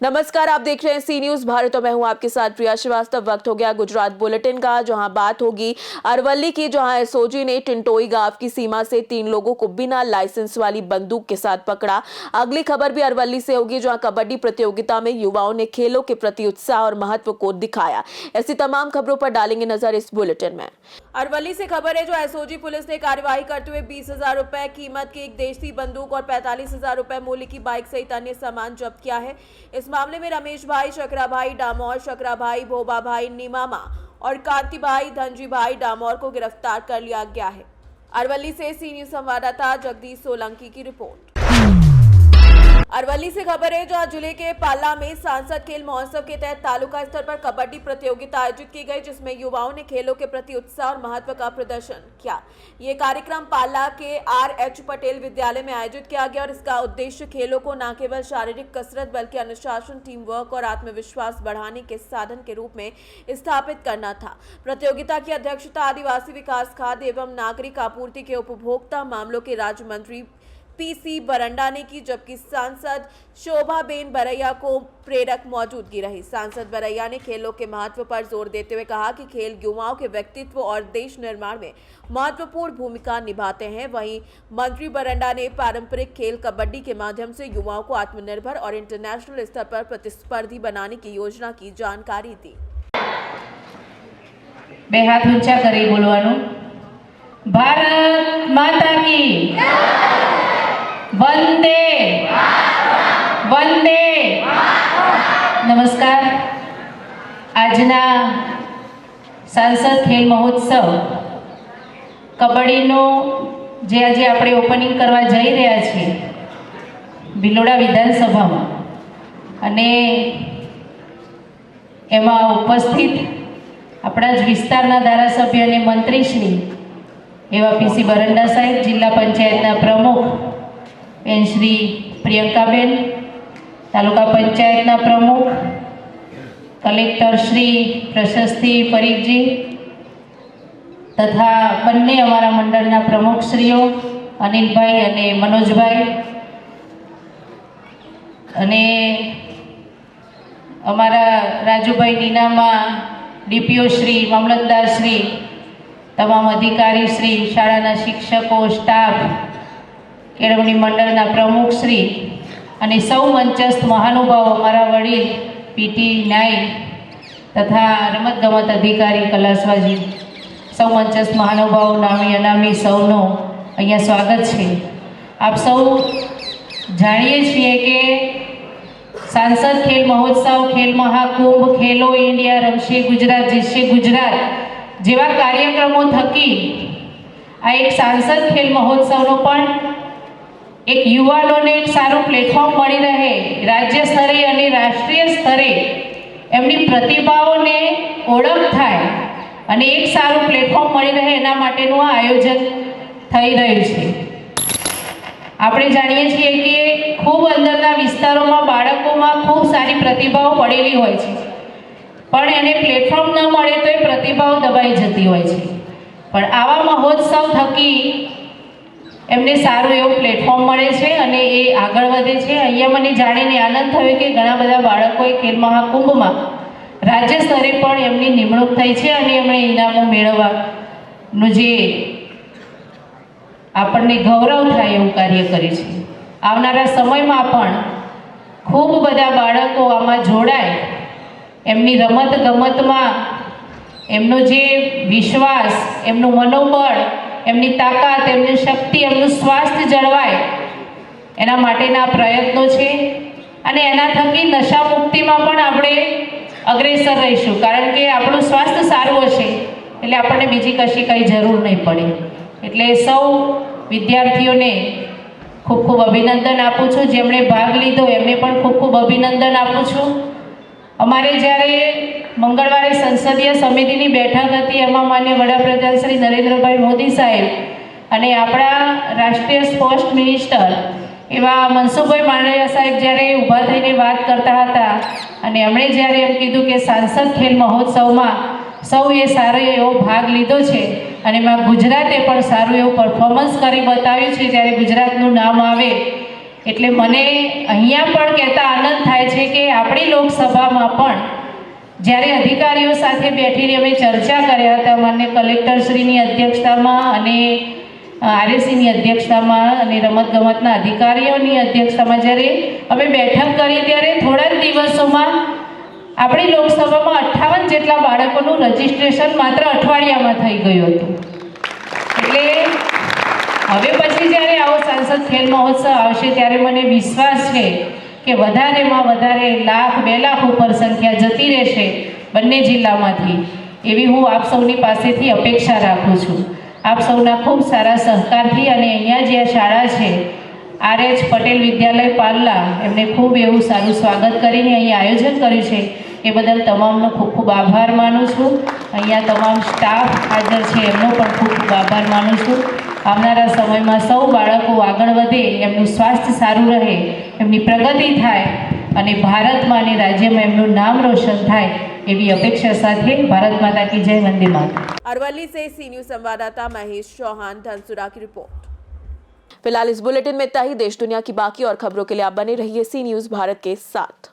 नमस्कार, आप देख रहे हैं सी न्यूज भारत और मैं हूं आपके साथ प्रिया श्रीवास्तव। वक्त हो गया गुजरात बुलेटिन का, जहां बात होगी अरवली की, जहां एसओजी ने टिंटोई गांव की सीमा से 3 लोगों को बिना लाइसेंस वाली बंदूक के साथ पकड़ा। अगली खबर भी अरवली से होगी, जहां कबड्डी प्रतियोगिता में युवाओं ने खेलों के प्रति उत्साह और महत्व को दिखाया। ऐसी तमाम खबरों पर डालेंगे नजर इस बुलेटिन में। अरवली से खबर है, जो एसओजी पुलिस ने कार्यवाही करते हुए 20,000 रुपए कीमत की एक देशी बंदूक और 45,000 रुपए मूल्य की बाइक सहित अन्य सामान जब्त किया है। इस मामले में रमेश भाई, शकरा भाई डामोर, शकरा भाई, भोबा भाई निमामा और कांति भाई, धनजी भाई डामोर को गिरफ्तार कर लिया गया है। अरवली से सी न्यूज संवाददाता जगदीश सोलंकी की रिपोर्ट। अरवली से खबर है, जहां जिले के पाला में सांसद खेल महोत्सव के तहत तालुका स्तर पर कबड्डी प्रतियोगिता आयोजित की गई, जिसमें युवाओं ने खेलों के प्रति उत्साह और महत्व का प्रदर्शन किया। ये कार्यक्रम पाला के RH पटेल विद्यालय में आयोजित किया गया और इसका उद्देश्य खेलों को न केवल शारीरिक कसरत बल्कि अनुशासन, टीम वर्क और आत्मविश्वास बढ़ाने के साधन के रूप में स्थापित करना था। प्रतियोगिता की अध्यक्षता आदिवासी विकास, खाद्य एवं नागरिक आपूर्ति के उपभोक्ता मामलों के राज्य मंत्री PC बरंडा ने की, जबकि सांसद शोभाबेन बरैया को प्रेरक मौजूदगी रही। सांसद बरैया ने खेलों के महत्व पर जोर देते हुए कहा कि खेल युवाओं के व्यक्तित्व और देश निर्माण में महत्वपूर्ण भूमिका निभाते हैं। वहीं मंत्री बरंडा ने पारंपरिक खेल कबड्डी के माध्यम से युवाओं को आत्मनिर्भर और इंटरनेशनल स्तर पर प्रतिस्पर्धी बनाने की योजना की जानकारी दी। बे हाथ ऊंचा करी बोलवानुं। भारत माता की वंदे वंदे। नमस्कार। आजना सांसद खेल महोत्सव कबड्डीनो जे आज आपणे ओपनिंग करवा जई रह्या छीए बिलोड़ा विधानसभामां अने एमां उपस्थित अपना ज विस्तारना धारासभ्य अने मंत्रीश्री एवा PC बरंडा साहेब, जिल्ला पंचायतना प्रमुख बेन श्री प्रियंकाबेन, तालुका पंचायतना प्रमुख कलेक्टर श्री प्रशस्ति परीखजी तथा बंने अमारा मंडळना प्रमुखश्रीओ अनिलभाई अने मनोजभाई अने अमारा राजूभाई नीनामा DPO श्री, मामलतदार श्री, तमाम अधिकारी श्री, शाळाना शिक्षको, स्टाफ, केळवणी मंडळना प्रमुख श्री अने सौ मंचस्थ महानुभाव, अमारा वडील PT नायक तथा रमतगमत अधिकारी कलासवाजी, सौ मंचस्थ महानुभाव नामी अनामी सौनो अहींया स्वागत है। आप सौ जाणीए छीए के सांसद खेल महोत्सव, खेल महाकुंभ, खेलो इंडिया, रमशे गुजरात, जीतशे गुजरात जेवा कार्यक्रमों थकी आ एक सांसद खेल महोत्सवनो पण एक युवानोने एक सारू प्लेटफॉर्म मळी रहे, राज्य स्तरे अने राष्ट्रीय स्तरे एमनी प्रतिभाओने ओळख थाय अने एक सारू प्लेटफॉर्म मळी रहे एना माटेनुं आ आयोजन थई रह्युं छे। આપણે જાણીએ છીએ કે ખૂબ અંદરના વિસ્તારોમાં બાળકોમાં ખૂબ સારી પ્રતિભાઓ પડેલી હોય છે, પણ એને પ્લેટફોર્મ ન મળે તો એ પ્રતિભાઓ દબાઈ જતી હોય છે। પણ આવા મહોત્સવ થકી એમને સારું એવું પ્લેટફોર્મ મળે છે અને એ આગળ વધે છે। અહીંયા મને જાણીને આનંદ થયો કે ઘણા બધા બાળકોએ ખેલ મહાકુંભમાં રાજ્ય સ્તરે પણ એમની નિમણૂક થઈ છે અને એમણે ઇનામો મેળવવાનું જે આપણને ગૌરવ થાય એવું કાર્ય કરે છે। આવનારા સમયમાં પણ ખૂબ બધા બાળકો આમાં જોડાય, એમની રમત ગમતમાં એમનો જે વિશ્વાસ, એમનું મનોબળ, એમની તાકાત, એમની શક્તિ, એમનું સ્વાસ્થ્ય જળવાય એના માટેના પ્રયત્નો છે અને એના થકી નશા મુક્તિમાં પણ આપણે અગ્રેસર રહીશું, કારણ કે આપણું સ્વાસ્થ્ય સારું હશે એટલે આપણને બીજી કશી કંઈ જરૂર નહીં પડે। એટલે સૌ વિદ્યાર્થીઓને ખૂબ ખૂબ અભિનંદન આપું છું, જેમણે ભાગ લીધો એમને પણ ખૂબ ખૂબ અભિનંદન આપું છું। અમારે જ્યારે મંગળવારે સંસદીય સમિતિની બેઠક હતી, એમાં માન્ય વડાપ્રધાન શ્રી નરેન્દ્રભાઈ મોદી સાહેબ અને આપણા રાષ્ટ્રીય સ્પોર્ટ્સ મિનિસ્ટર એવા મનસુખભાઈ માંડવિયા સાહેબ જ્યારે ઊભા થઈને વાત કરતા હતા અને એમણે જ્યારે એમ કીધું કે सांसद खेल महोत्सव में સૌએ સારો એવો ભાગ લીધો છે અને એમાં ગુજરાતે પણ સારું એવું પરફોર્મન્સ કરી બતાવ્યું છે. ત્યારે ગુજરાતનું નામ આવે એટલે મને અહીંયા પણ કહેતા આનંદ થાય છે કે આપણી લોકસભામાં પણ જ્યારે અધિકારીઓ સાથે બેઠીને અમે ચર્ચા કર્યા હતા માનનીય કલેક્ટરશ્રીની અધ્યક્ષતામાં અને આરએસીની અધ્યક્ષતામાં અને રમતગમતના અધિકારીઓની અધ્યક્ષતામાં જ્યારે અમે બેઠક કરી ત્યારે થોડા જ દિવસોમાં આપણી લોકસભામાં 58 જેટલા બાળકોનું રજીસ્ટ્રેશન માત્ર અઠવાડિયામાં થઈ ગયું હતું. એટલે હવે પછી જ્યારે આવો સાંસદ ખેલ મહોત્સવ આવશે ત્યારે મને વિશ્વાસ છે કે વધારેમાં વધારે 1,00,000 2 લાખ ઉપર સંખ્યા જતી રહેશે બંને જિલ્લામાંથી, એવી હું આપ સૌની પાસેથી અપેક્ષા રાખું છું. આપ સૌના ખૂબ સારા સહકારથી અને અહીંયા જે શાળા છે RH પટેલ વિદ્યાલય પાલ્લા, એમને ખૂબ એવું સારું સ્વાગત કરીને અહીં આયોજન કર્યું છે એ બદલ તમામનો ખૂબ ખૂબ આભાર માનું છું. અહીંયા તમામ સ્ટાફ હાજર છે એમનો પણ ખૂબ ખૂબ આભાર માનું છું. આવનારા સમયમાં સૌ બાળકો આગળ વધે, એમનું સ્વાસ્થ્ય સારું રહે, એમની પ્રગતિ થાય અને ભારતમાં અને રાજ્યમાં એમનું નામ રોશન થાય એવી अपेक्षा साथ भारत माता की जय, वंदे मातरम। अरवली से सी न्यूज संवाददाता महेश चौहान, धनसुरा की रिपोर्ट। फिलहाल इस बुलेटिन में इतना ही। देश दुनिया की बाकी और खबरों के लिए आप बने रहिए सी न्यूज भारत के साथ।